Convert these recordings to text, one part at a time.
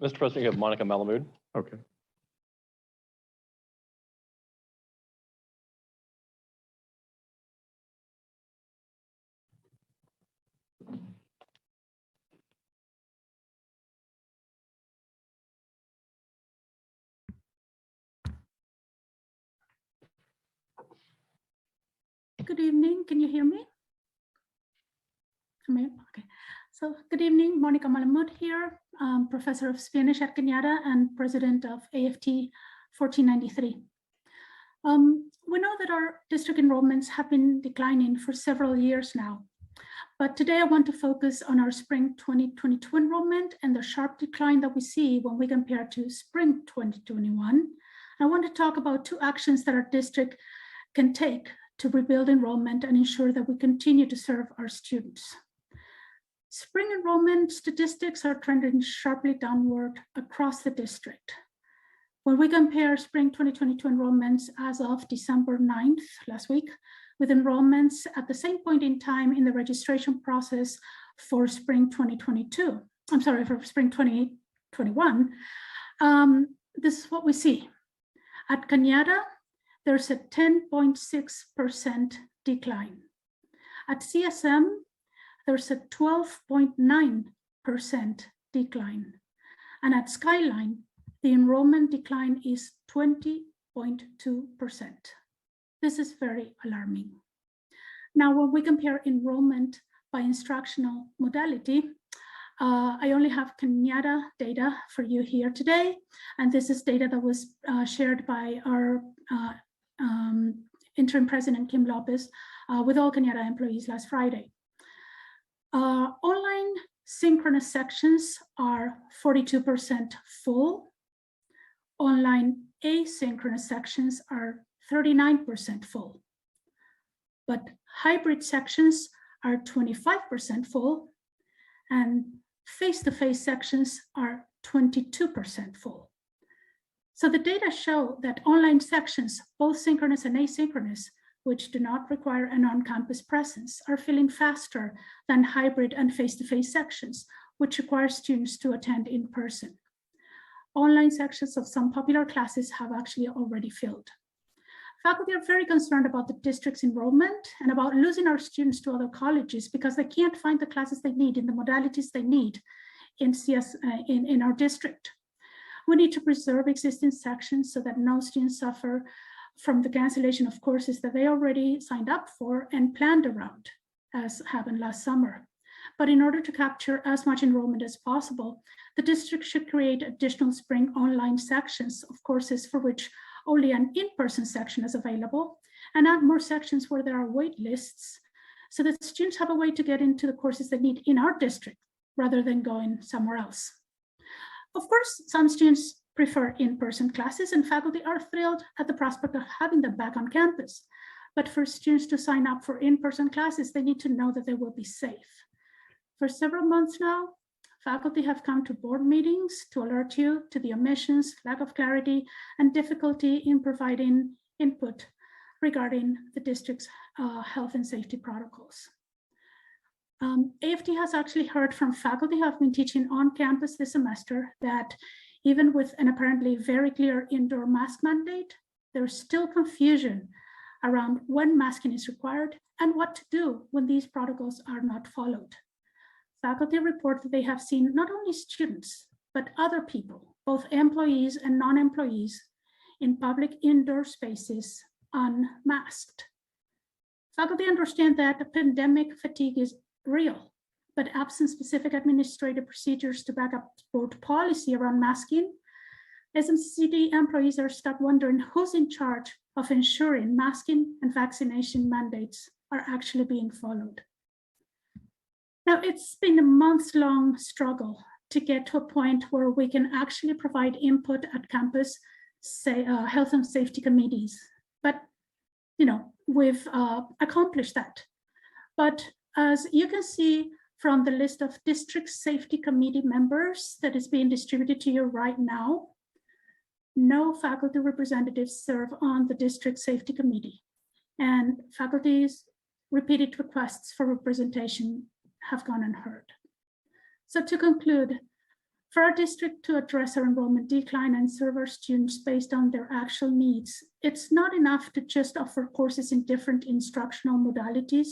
Mr. President, you have Monica Malamud. Okay. Good evening. Can you hear me? Okay. So good evening, Monica Malamud here, Professor of Spanish at Cañada and President of AFT 1493. We know that our district enrollments have been declining for several years now, but today I want to focus on our spring 2022 enrollment and the sharp decline that we see when we compare to spring 2021. I want to talk about two actions that our district can take to rebuild enrollment and ensure that we continue to serve our students. Spring enrollment statistics are trending sharply downward across the district. When we compare spring 2022 enrollments as of December 9th, last week, with enrollments at the same point in time in the registration process for spring 2022, I'm sorry, for spring 2021, this is what we see. At Cañada, there's a 10.6% decline. At CSM, there's a 12.9% decline. And at Skyline, the enrollment decline is 20.2%. This is very alarming. Now, when we compare enrollment by instructional modality, I only have Cañada data for you here today. And this is data that was shared by our interim president, Kim Lopez, with all Cañada employees last Friday. Online synchronous sections are 42% full. Online asynchronous sections are 39% full. But hybrid sections are 25% full, and face-to-face sections are 22% full. So the data show that online sections, both synchronous and asynchronous, which do not require an on-campus presence, are filling faster than hybrid and face-to-face sections, which require students to attend in person. Online sections of some popular classes have actually already filled. Faculty are very concerned about the district's enrollment and about losing our students to other colleges because they can't find the classes they need in the modalities they need in our district. We need to preserve existing sections so that no students suffer from the cancellation of courses that they already signed up for and planned around, as happened last summer. But in order to capture as much enrollment as possible, the district should create additional spring online sections of courses for which only an in-person section is available, and add more sections where there are wait lists so that students have a way to get into the courses they need in our district rather than going somewhere else. Of course, some students prefer in-person classes, and faculty are thrilled at the prospect of having them back on campus. But for students to sign up for in-person classes, they need to know that they will be safe. For several months now, faculty have come to board meetings to alert you to the omissions, lack of clarity, and difficulty in providing input regarding the district's health and safety protocols. AFT has actually heard from faculty who have been teaching on campus this semester that even with an apparently very clear indoor mask mandate, there's still confusion around when masking is required and what to do when these protocols are not followed. Faculty report that they have seen not only students, but other people, both employees and non-employees, in public indoor spaces unmasked. Faculty understand that pandemic fatigue is real, but absent specific administrative procedures to back up board policy around masking, SMCCCD employees are stuck wondering who's in charge of ensuring masking and vaccination mandates are actually being followed. Now, it's been a months-long struggle to get to a point where we can actually provide input at campus, say, health and safety committees. But, we've accomplished that. But as you can see from the list of district safety committee members that is being distributed to you right now, no faculty representatives serve on the district safety committee, and faculty's repeated requests for representation have gone unheard. So to conclude, For our district to address our enrollment decline and serve our students based on their actual needs, it's not enough to just offer courses in different instructional modalities.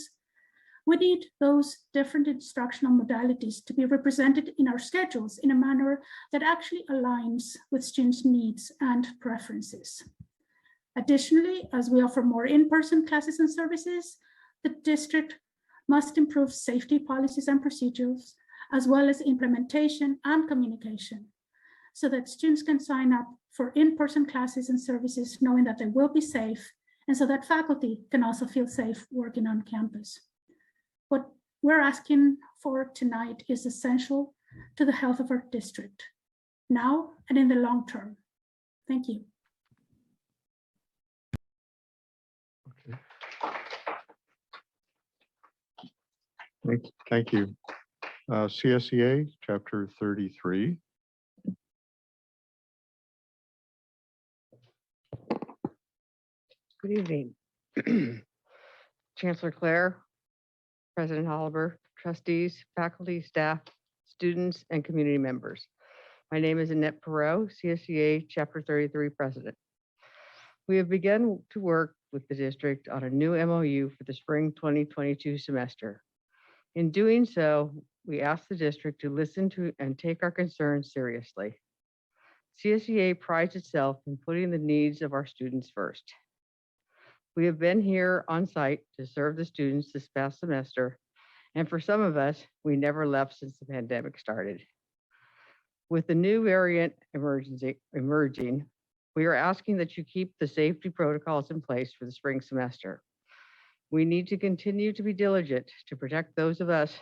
We need those different instructional modalities to be represented in our schedules in a manner that actually aligns with students' needs and preferences. Additionally, as we offer more in-person classes and services, the district must improve safety policies and procedures, as well as implementation and communication, so that students can sign up for in-person classes and services knowing that they will be safe, and so that faculty can also feel safe working on campus. What we're asking for tonight is essential to the health of our district, now and in the long term. Thank you. Okay. Thank you. CSEA Chapter 33. Good evening. Chancellor Claire, President Holliber, trustees, faculty, staff, students, and community members. My name is Annette Perot, CSEA Chapter 33 President. We have begun to work with the district on a new MOU for the spring 2022 semester. In doing so, we ask the district to listen to and take our concerns seriously. CSEA prides itself in putting the needs of our students first. We have been here on site to serve the students this past semester, and for some of us, we never left since the pandemic started. With the new variant emerging, we are asking that you keep the safety protocols in place for the spring semester. We need to continue to be diligent to protect those of us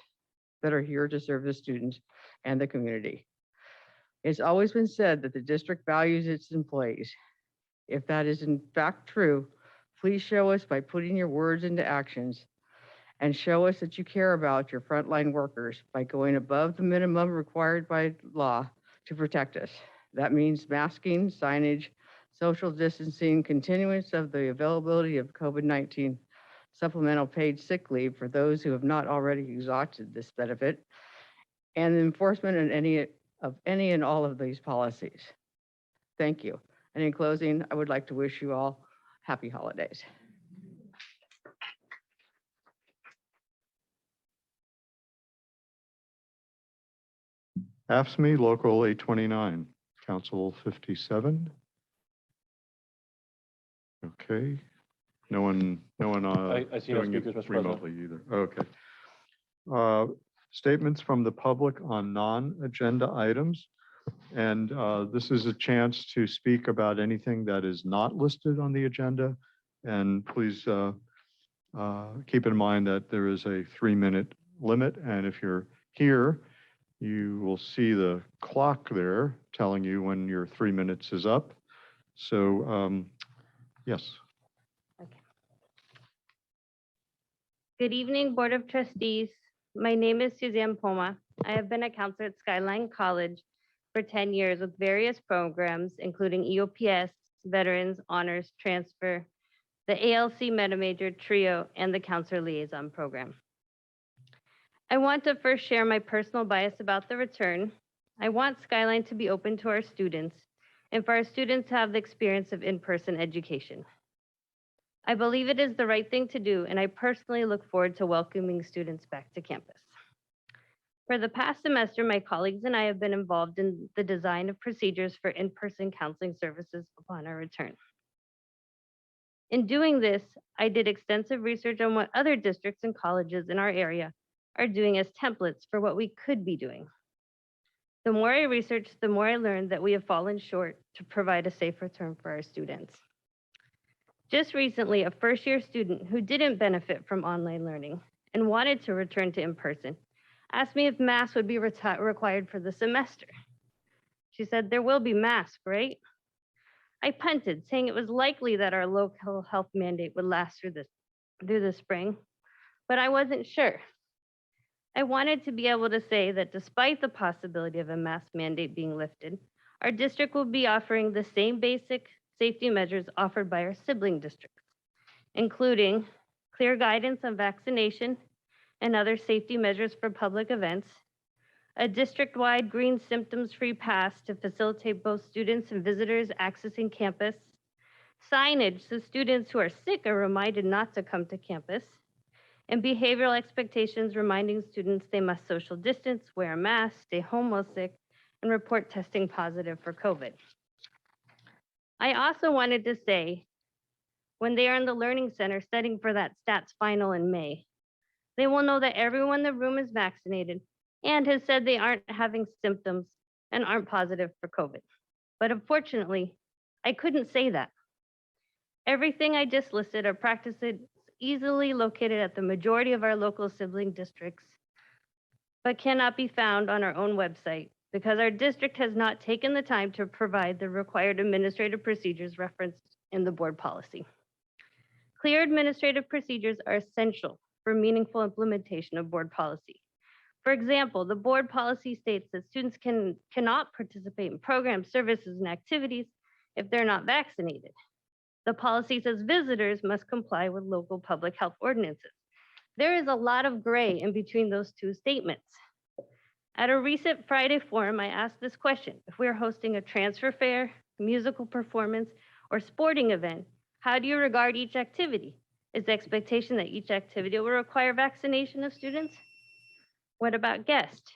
that are here to serve the students and the community. It's always been said that the district values its employees. If that is in fact true, please show us by putting your words into actions, and show us that you care about your frontline workers by going above the minimum required by law to protect us. That means masking, signage, social distancing, continuance of the availability of COVID-19 supplemental paid sick leave for those who have not already exhausted this benefit, and the enforcement of any and all of these policies. Thank you. And in closing, I would like to wish you all happy holidays. AFSCME Local 829, Council 57. Okay. No one I see no doing it speakers, Mr. remotely either. Okay. Statements from the public on non-agenda items. And this is a chance to speak about anything that is not listed on the agenda. And please keep in mind that there is a 3-minute limit. And if you're here, you will see the clock there telling you when your 3 minutes is up. So yes. Okay. Good evening, Board of Trustees. My name is Suzanne Poma. I have been a counselor at Skyline College for 10 years with various programs, including EOPS, Veterans, Honors, Transfer, the ALC Meta Major Trio, and the Counselor Liaison Program. I want to first share my personal bias about the return. I want Skyline to be open to our students and for our students to have the experience of in-person education. I believe it is the right thing to do, and I personally look forward to welcoming students back to campus. For the past semester, my colleagues and I have been involved in the design of procedures for in-person counseling services upon our return. In doing this, I did extensive research on what other districts and colleges in our area are doing as templates for what we could be doing. The more I researched, the more I learned that we have fallen short to provide a safe return for our students. Just recently, a first-year student who didn't benefit from online learning and wanted to return to in-person asked me if masks would be required for the semester. She said, "There will be masks, right?" I punted, saying it was likely that our local health mandate would last through the spring, but I wasn't sure. I wanted to be able to say that despite the possibility of a mask mandate being lifted, our district will be offering the same basic safety measures offered by our sibling districts, including clear guidance on vaccination and other safety measures for public events, a district-wide green symptoms-free pass to facilitate both students and visitors accessing campus, signage so students who are sick are reminded not to come to campus, and behavioral expectations reminding students they must social distance, wear a mask, stay home while sick, and report testing positive for COVID. I also wanted to say, when they are in the Learning Center studying for that stats final in May, they will know that everyone in the room is vaccinated and has said they aren't having symptoms and aren't positive for COVID. But unfortunately, I couldn't say that. Everything I just listed are practices easily located at the majority of our local sibling districts, but cannot be found on our own website because our district has not taken the time to provide the required administrative procedures referenced in the board policy. Clear administrative procedures are essential for meaningful implementation of board policy. For example, the board policy states that students cannot participate in programs, services, and activities if they're not vaccinated. The policy says visitors must comply with local public health ordinances. There is a lot of gray in between those two statements. At a recent Friday forum, I asked this question: if we are hosting a transfer fair, musical performance, or sporting event, how do you regard each activity? Is the expectation that each activity will require vaccination of students? What about guests?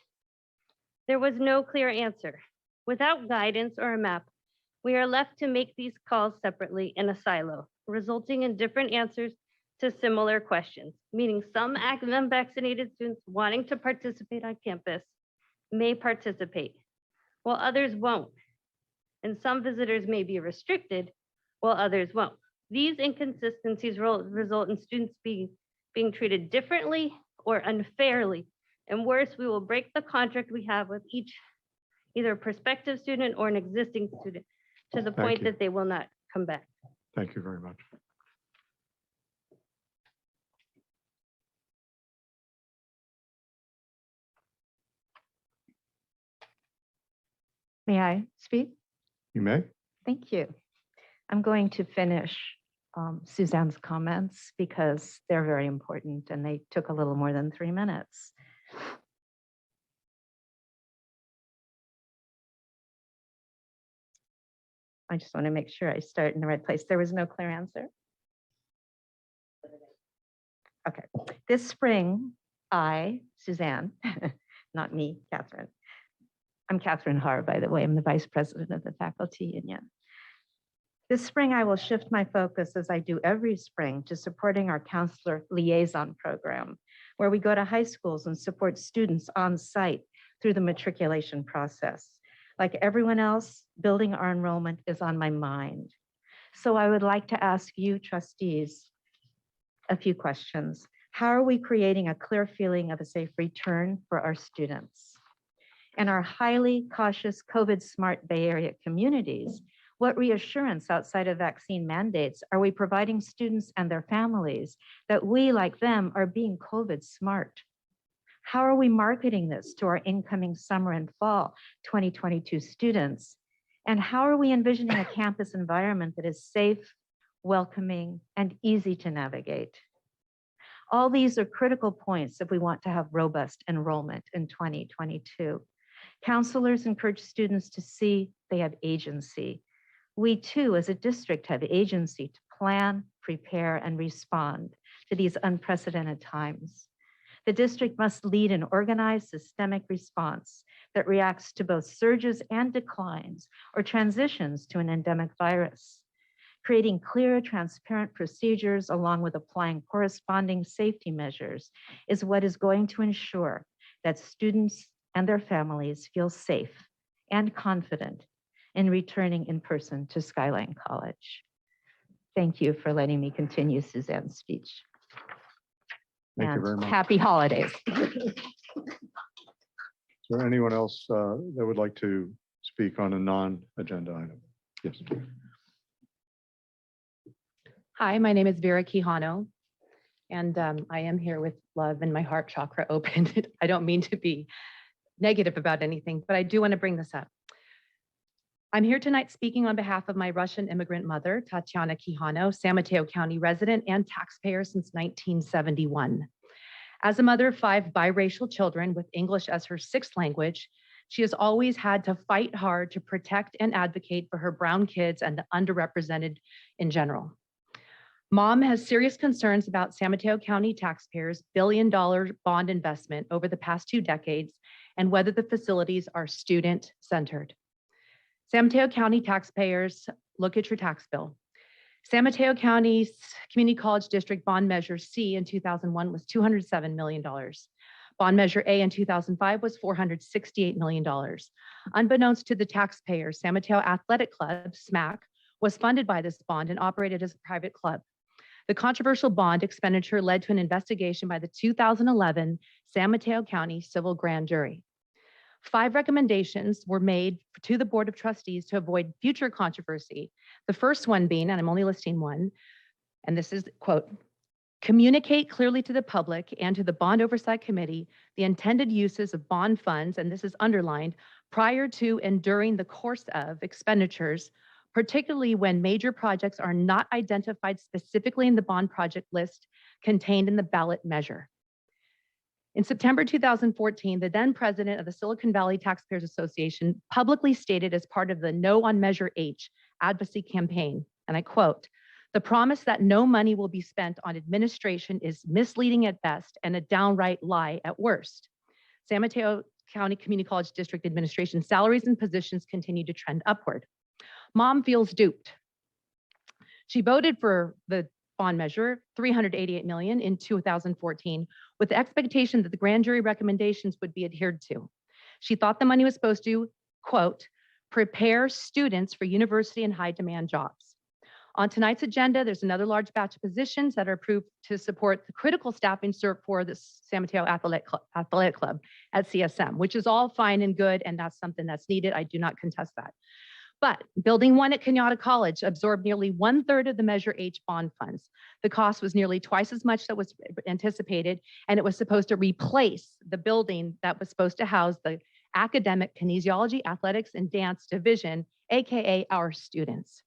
There was no clear answer. Without guidance or a map, we are left to make these calls separately in a silo, resulting in different answers to similar questions, meaning some unvaccinated students wanting to participate on campus may participate, while others won't. And some visitors may be restricted, while others won't. These inconsistencies result in students being treated differently or unfairly. And worse, we will break the contract we have with each, either a prospective student or an existing student, to the point that they will not come back. Thank you very much. May I speak? You may. Thank you. I'm going to finish Suzanne's comments because they're very important and they took a little more than 3 minutes. I just want to make sure I start in the right place. There was no clear answer. Okay. This spring, I, Suzanne, not me, Catherine. I'm Catherine Haar, by the way. I'm the Vice President of the Faculty Union. This spring, I will shift my focus, as I do every spring, to supporting our counselor liaison program, where we go to high schools and support students on site through the matriculation process. Like everyone else, building our enrollment is on my mind. So I would like to ask you, trustees, a few questions. How are we creating a clear feeling of a safe return for our students? In our highly cautious COVID-smart Bay Area communities, what reassurance outside of vaccine mandates are we providing students and their families that we, like them, are being COVID-smart? How are we marketing this to our incoming summer and fall 2022 students? And how are we envisioning a campus environment that is safe, welcoming, and easy to navigate? All these are critical points if we want to have robust enrollment in 2022. Counselors encourage students to see they have agency. We too, as a district, have agency to plan, prepare, and respond to these unprecedented times. The district must lead an organized systemic response that reacts to both surges and declines or transitions to an endemic virus. Creating clear, transparent procedures along with applying corresponding safety measures is what is going to ensure that students and their families feel safe and confident in returning in person to Skyline College. Thank you for letting me continue Suzanne's speech. Thank you very much. Happy holidays. Is there anyone else that would like to speak on a non-agenda item? Yes. Hi, my name is Vera Quijano, and I am here with love and my heart chakra open. I don't mean to be negative about anything, but I do want to bring this up. I'm here tonight speaking on behalf of my Russian immigrant mother, Tatiana Quijano, San Mateo County resident and taxpayer since 1971. As a mother of 5 biracial children with English as her 6th language, she has always had to fight hard to protect and advocate for her brown kids and the underrepresented in general. Mom has serious concerns about San Mateo County taxpayers' billion-dollar bond investment over the past 2 decades and whether the facilities are student-centered. San Mateo County taxpayers, look at your tax bill. San Mateo County's Community College District Bond Measure C in 2001 was $207 million. Bond Measure A in 2005 was $468 million. Unbeknownst to the taxpayers, San Mateo Athletic Club, SMAC, was funded by this bond and operated as a private club. The controversial bond expenditure led to an investigation by the 2011 San Mateo County Civil Grand Jury. 5 recommendations were made to the Board of Trustees to avoid future controversy. The first one being, and I'm only listing one, and this is, quote, communicate clearly to the public and to the Bond Oversight Committee the intended uses of bond funds, and this is underlined, prior to and during the course of expenditures, particularly when major projects are not identified specifically in the bond project list contained in the ballot measure. In September 2014, the then president of the Silicon Valley Taxpayers Association publicly stated as part of the No on Measure H advocacy campaign, and I quote, the promise that no money will be spent on administration is misleading at best and a downright lie at worst. San Mateo County Community College District Administration salaries and positions continue to trend upward. Mom feels duped. She voted for the bond measure, $388 million in 2014, with the expectation that the grand jury recommendations would be adhered to. She thought the money was supposed to, quote, prepare students for university and high demand jobs. On tonight's agenda, there's another large batch of positions that are approved to support the critical staffing for the San Mateo Athletic Club at CSM, which is all fine and good, and that's something that's needed. I do not contest that. But Building 1 at Cañada College absorbed nearly 1/3 of the Measure H bond funds. The cost was nearly twice as much that was anticipated, and it was supposed to replace the building that was supposed to house the academic kinesiology, athletics, and dance division, AKA our students.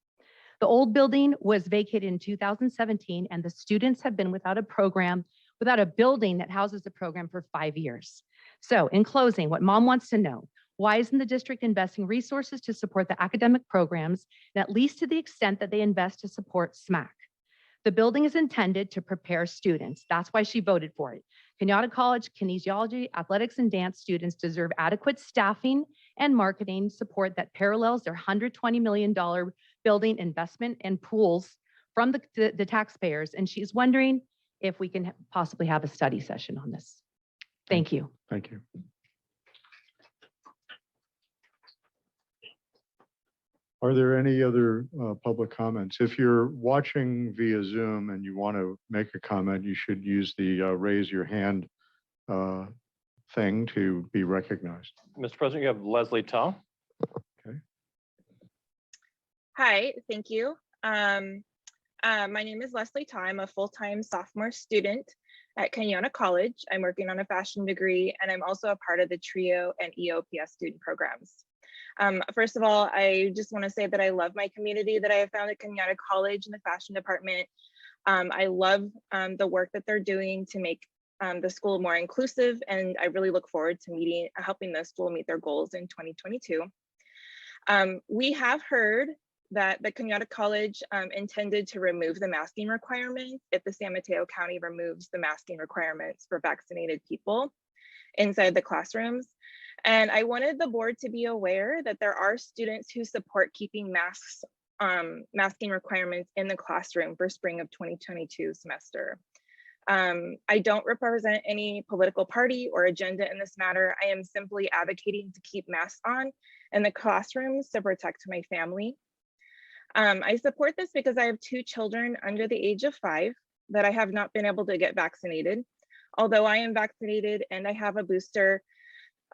The old building was vacated in 2017, and the students have been without a building that houses the program for 5 years. So in closing, what Mom wants to know, why isn't the district investing resources to support the academic programs, and at least to the extent that they invest to support SMAC? The building is intended to prepare students. That's why she voted for it. Cañada College kinesiology, athletics, and dance students deserve adequate staffing and marketing support that parallels their $120 million building investment and pools from the taxpayers. And she's wondering if we can possibly have a study session on this. Thank you. Thank you. Are there any other public comments? If you're watching via Zoom and you want to make a comment, you should use the raise your hand thing to be recognized. Mr. President, you have Leslie Tong. Okay. Hi, thank you. My name is Leslie Tong. I'm a full-time sophomore student at Cañada College. I'm working on a fashion degree, and I'm also a part of the TRIO and EOPS student programs. First of all, I just want to say that I love my community that I have found at Cañada College in the fashion department. I love the work that they're doing to make the school more inclusive, and I really look forward to helping the school meet their goals in 2022. We have heard that the Cañada College intended to remove the masking requirements if the San Mateo County removes the masking requirements for vaccinated people inside the classrooms. And I wanted the board to be aware that there are students who support keeping masking requirements in the classroom for spring of 2022 semester. I don't represent any political party or agenda in this matter. I am simply advocating to keep masks on in the classrooms to protect my family. I support this because I have 2 children under the age of 5 that I have not been able to get vaccinated. Although I am vaccinated and I have a booster,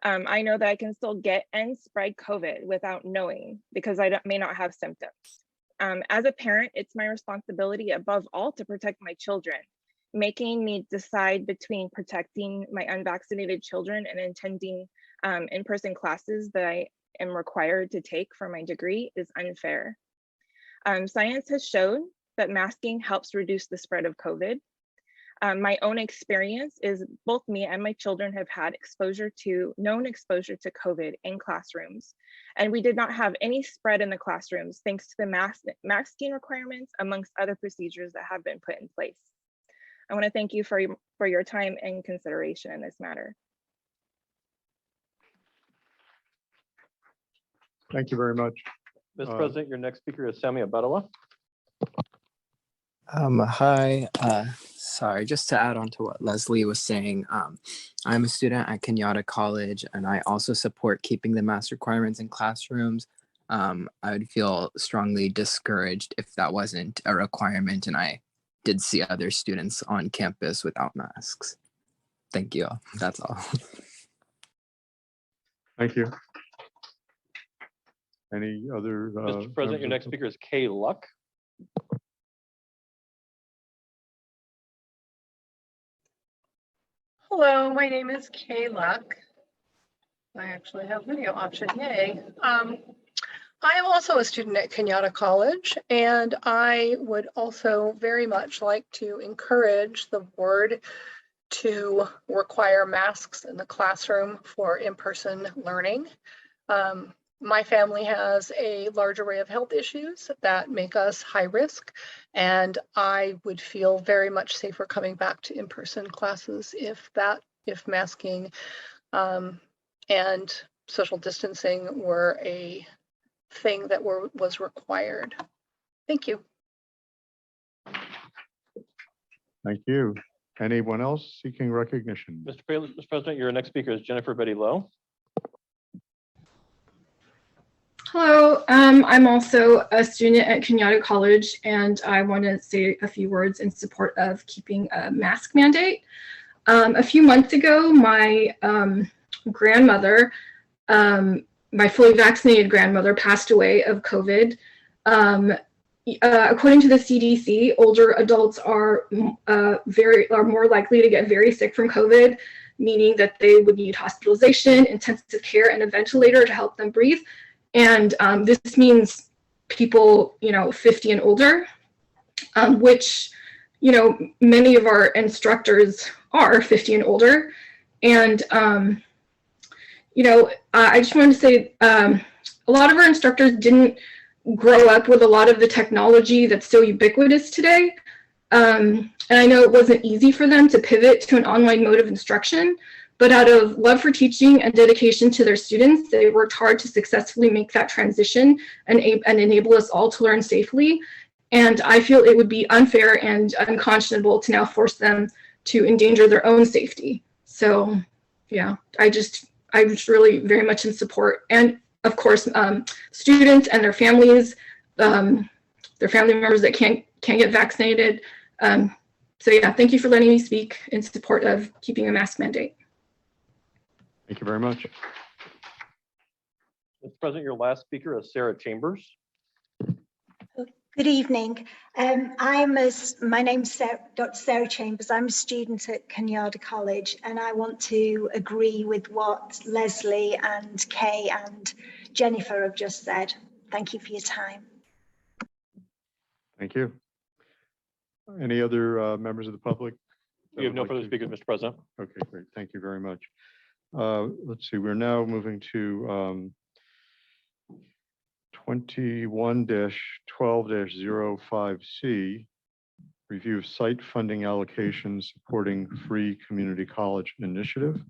I know that I can still get and spread COVID without knowing because I may not have symptoms. As a parent, it's my responsibility above all to protect my children, making me decide between protecting my unvaccinated children and attending in-person classes that I am required to take for my degree is unfair. Science has shown that masking helps reduce the spread of COVID. My own experience is both me and my children have had known exposure to COVID in classrooms. And we did not have any spread in the classrooms thanks to the masking requirements amongst other procedures that have been put in place. I want to thank you for your time and consideration in this matter. Thank you very much. Mr. President, your next speaker is Sammy Abedallah. Hi, sorry, just to add on to what Leslie was saying, I'm a student at Cañada College and I also support keeping the mask requirements in classrooms. I would feel strongly discouraged if that wasn't a requirement and I did see other students on campus without masks. Thank you. That's all. Thank you. Any other? Mr. President, your next speaker is Kay Luck. Hello, my name is Kay Luck. I actually have video option, yay. I am also a student at Cañada College, and I would also very much like to encourage the board to require masks in the classroom for in-person learning. My family has a large array of health issues that make us high risk, and I would feel very much safer coming back to in-person classes if masking and social distancing were a thing that was required. Thank you. Thank you. Anyone else seeking recognition? Mr. President, your next speaker is Jennifer Betty Lowe. Hello, I'm also a student at Cañada College, and I want to say a few words in support of keeping a mask mandate. A few months ago, my grandmother, my fully vaccinated grandmother, passed away of COVID. According to the CDC, older adults are more likely to get very sick from COVID, meaning that they would need hospitalization, intensive care, and a ventilator to help them breathe. And this means people, 50 and older, which, many of our instructors are 50 and older. And, I just wanted to say a lot of our instructors didn't grow up with a lot of the technology that's so ubiquitous today. And I know it wasn't easy for them to pivot to an online mode of instruction. But out of love for teaching and dedication to their students, they worked hard to successfully make that transition and enable us all to learn safely. And I feel it would be unfair and unconscionable to now force them to endanger their own safety. So yeah, I just really very much in support. And of course, students and their families, their family members that can't get vaccinated. So yeah, thank you for letting me speak in support of keeping a mask mandate. Thank you very much. Mr. President, your last speaker is Sarah Chambers. Good evening. My name's Dr. Sarah Chambers. I'm a student at Cañada College, and I want to agree with what Leslie and Kay and Jennifer have just said. Thank you for your time. Thank you. Any other members of the public? We have no further speakers, Mr. President. Okay, great. Thank you very much. Let's see, we're now moving to 21-12-05C, review of site funding allocations supporting free community college initiative.